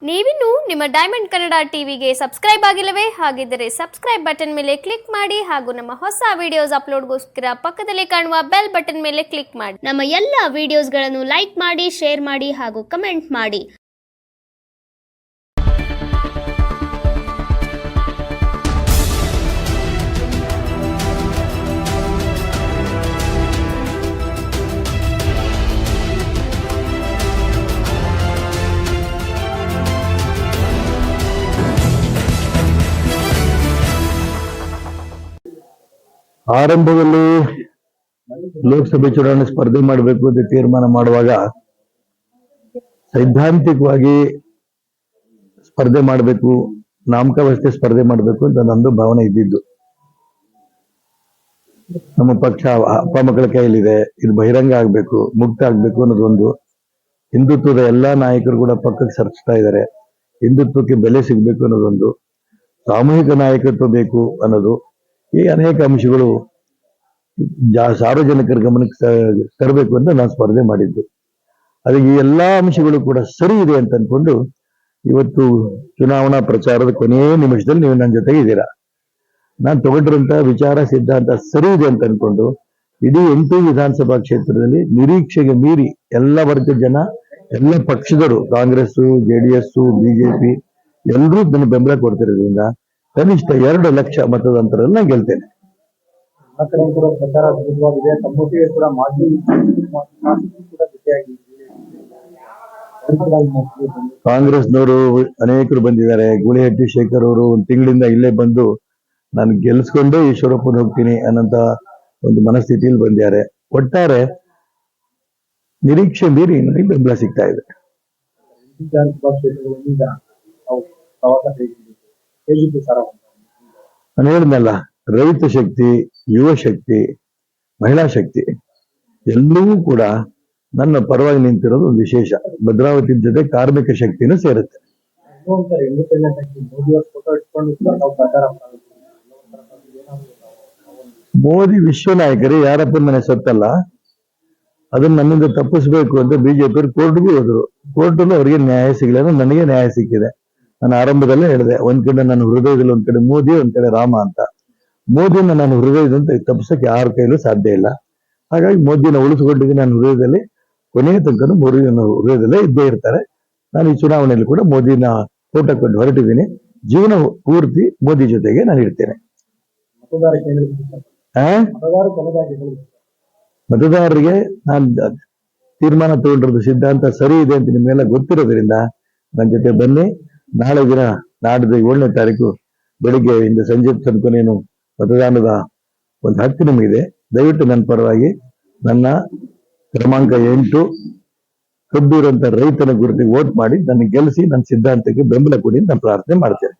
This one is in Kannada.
ನೀವಿನ್ನು ನಿಮ್ಮ ಡೈಮಂಡ್ ಕನ್ನಡ ಟಿವಿಗೆ ಸಬ್ಸ್ಕ್ರೈಬ್ ಆಗಿಲ್ಲವೇ? ಹಾಗಿದ್ದರೆ ಸಬ್ಸ್ಕ್ರೈಬ್ ಬಟನ್ ಮೇಲೆ ಕ್ಲಿಕ್ ಮಾಡಿ ಹಾಗೂ ನಮ್ಮ ಹೊಸ ವಿಡಿಯೋಸ್ ಅಪ್ಲೋಡ್ಗೋಸ್ಕರ ಪಕ್ಕದಲ್ಲಿ ಕಾಣುವ ಬೆಲ್ ಬಟನ್ ಮೇಲೆ ಕ್ಲಿಕ್ ಮಾಡಿ. ನಮ್ಮ ಎಲ್ಲ ವಿಡಿಯೋಸ್ಗಳನ್ನು ಲೈಕ್ ಮಾಡಿ, ಶೇರ್ ಮಾಡಿ ಹಾಗೂ ಕಮೆಂಟ್ ಮಾಡಿ. ಆರಂಭದಲ್ಲಿ ಲೋಕಸಭೆ ಚುನಾವಣೆ ಸ್ಪರ್ಧೆ ಮಾಡಬೇಕು ಅಂತ ತೀರ್ಮಾನ ಮಾಡುವಾಗ ಸೈದ್ಧಾಂತಿಕವಾಗಿ ಸ್ಪರ್ಧೆ ಮಾಡಬೇಕು, ನಾಮಕಾವಸ್ಥೆ ಸ್ಪರ್ಧೆ ಮಾಡಬೇಕು ಅಂತ ನಂದು ಭಾವನೆ ಇದ್ದಿದ್ದು. ನಮ್ಮ ಪಕ್ಷ ಅಪ್ಪ ಮಕ್ಕಳ ಕೈಯಲ್ಲಿದೆ, ಇದು ಬಹಿರಂಗ ಆಗ್ಬೇಕು, ಮುಕ್ತ ಆಗ್ಬೇಕು ಅನ್ನೋದೊಂದು. ಹಿಂದುತ್ವದ ಎಲ್ಲಾ ನಾಯಕರು ಕೂಡ ಪಕ್ಕಕ್ಕೆ ಸರಿಸ್ತಾ ಇದ್ದಾರೆ. ಹಿಂದುತ್ವಕ್ಕೆ ಬೆಲೆ ಸಿಗ್ಬೇಕು ಅನ್ನೋದೊಂದು, ಸಾಮೂಹಿಕ ನಾಯಕತ್ವ ಬೇಕು ಅನ್ನೋದು, ಈ ಅನೇಕ ಅಂಶಗಳು ಸಾರ್ವಜನಿಕರ ಗಮನಕ್ಕೆ ತರಬೇಕು ಅಂತ ನಾನು ಸ್ಪರ್ಧೆ ಮಾಡಿದ್ದು. ಅದಕ್ಕೆ ಈ ಎಲ್ಲಾ ಅಂಶಗಳು ಕೂಡ ಸರಿ ಇದೆ ಅಂತ ಅನ್ಕೊಂಡು ಇವತ್ತು ಚುನಾವಣಾ ಪ್ರಚಾರದ ಕೊನೆಯ ನಿಮಿಷದಲ್ಲಿ ನೀವು ನನ್ನ ಜೊತೆಗೆ ಇದ್ದೀರಾ. ನಾನು ತಗೊಂಡಿರುವಂತಹ ವಿಚಾರ ಸಿದ್ಧಾಂತ ಸರಿ ಇದೆ ಅಂತ ಅನ್ಕೊಂಡು ಇಡೀ 8 ವಿಧಾನಸಭಾ ಕ್ಷೇತ್ರದಲ್ಲಿ ನಿರೀಕ್ಷೆಗೆ ಮೀರಿ ಎಲ್ಲ ವರ್ಗದ ಜನ, ಎಲ್ಲ ಪಕ್ಷದವರು, ಕಾಂಗ್ರೆಸ್, JDS, BJP ಎಲ್ಲರೂ ನನ್ನ ಬೆಂಬಲ ಕೊಡ್ತಿರೋದ್ರಿಂದ ಕನಿಷ್ಠ 2 ಲಕ್ಷ ಮತದಾಂತರದಲ್ಲಿ ನಾನು ಗೆಲ್ತೇನೆ. ಕಾಂಗ್ರೆಸ್ನವರು ಅನೇಕರು ಬಂದಿದ್ದಾರೆ. ಗೂಳಿಹಟ್ಟಿ ಶೇಖರ್ ಅವರು 1 ತಿಂಗಳಿಂದ ಇಲ್ಲೇ ಬಂದು ನಾನು ಗೆಲ್ಸ್ಕೊಂಡೇ ಈಶ್ವರಪ್ಪನ ಹೋಗ್ತೀನಿ ಅನ್ನೋಂತ ಒಂದು ಮನಸ್ಥಿತಿಯಲ್ಲಿ ಬಂದಿದ್ದಾರೆ. ಒಟ್ಟಾರೆ ನಿರೀಕ್ಷೆ ಮೀರಿ ನನಗೆ ಬೆಂಬಲ ಸಿಗ್ತಾ ಇದೆ. ನಾನು ಹೇಳಿದ್ನಲ್ಲ, ರೈತ ಶಕ್ತಿ, ಯುವ ಶಕ್ತಿ, ಮಹಿಳಾ ಶಕ್ತಿ ಎಲ್ಲವೂ ಕೂಡ ನನ್ನ ಪರವಾಗಿ ನಿಂತಿರೋದು ಒಂದು ವಿಶೇಷ. ಭದ್ರಾವತಿ ಜೊತೆ ಕಾರ್ಮಿಕ ಶಕ್ತಿನೂ ಸೇರುತ್ತೆ. ಮೋದಿ ವಿಶ್ವ ನಾಯಕರು, ಯಾರಪ್ಪ ಮನೆ ಸತ್ತಲ್ಲ, ಅದನ್ನ ನನ್ನಿಂದ ತಪ್ಪಿಸ್ಬೇಕು ಅಂತ ಬಿಜೆಪಿ ಕೋರ್ಟ್ಗೂ ಹೋದ್ರು. ಕೋರ್ಟಲ್ಲೂ ಅವರಿಗೆ ನ್ಯಾಯ ಸಿಗಲಿಲ್ಲ, ನನಗೆ ನ್ಯಾಯ ಸಿಕ್ಕಿದೆ. ನಾನು ಆರಂಭದಲ್ಲೇ ಹೇಳಿದೆ, ಒಂದ್ ಕಡೆ ನನ್ನ ಹೃದಯದಲ್ಲಿ ಒಂದ್ ಕಡೆ ಮೋದಿ, ಒಂದ್ ಕಡೆ ರಾಮ ಅಂತ. ಮೋದಿನ ನಾನು ಹೃದಯದಂತ ತಪ್ಪಿಸಕ್ಕೆ ಯಾರ ಕೈಲೂ ಸಾಧ್ಯ ಇಲ್ಲ. ಹಾಗಾಗಿ ಮೋದಿನ ಉಳಿಸ್ಕೊಂಡಿದ್ದು ನನ್ನ ಹೃದಯದಲ್ಲಿ, ಕೊನೆಯ ತನಕ ಮೋದಿ ನನ್ನ ಹೃದಯದಲ್ಲೇ ಇದ್ದೇ ಇರ್ತಾರೆ. ನಾನು ಈ ಚುನಾವಣೆಯಲ್ಲಿ ಕೂಡ ಮೋದಿನ ಫೋಟೋ ಕೊಂಡು ಹೊರಟಿದ್ದೀನಿ. ಜೀವನ ಪೂರ್ತಿ ಮೋದಿ ಜೊತೆಗೆ ನಾನು ಇರ್ತೇನೆ. ಮತದಾರರಿಗೆ ನಾನು ತೀರ್ಮಾನ ತಗೊಂಡಿರೋದು ಸಿದ್ಧಾಂತ ಸರಿ ಇದೆ ಅಂತ ನಿಮ್ಮೆಲ್ಲ ಗೊತ್ತಿರೋದ್ರಿಂದ ನನ್ನ ಜೊತೆ ಬನ್ನಿ. ನಾಳೆ ದಿನ, ನಾಡಿದ್ದು 7ನೇ ತಾರೀಕು ಬೆಳಿಗ್ಗೆ ಇಂದ ಸಂಜೆ ತನಕನೇನು ಮತದಾನದ ಒಂದು ಹಕ್ಕು ನಿಮಗಿದೆ. ದಯವಿಟ್ಟು ನನ್ನ ಪರವಾಗಿ ನನ್ನ ಕ್ರಮಾಂಕ 8 ಕಬ್ಬು ಇರುವಂತ ರೈತನ ಗುರುತಿಗೆ ವೋಟ್ ಮಾಡಿ ನನ್ನ ಗೆಲ್ಲಿಸಿ, ನನ್ನ ಸಿದ್ಧಾಂತಕ್ಕೆ ಬೆಂಬಲ ಕೊಡಿ ಅಂತ ನಾನು ಪ್ರಾರ್ಥನೆ ಮಾಡ್ತೇನೆ.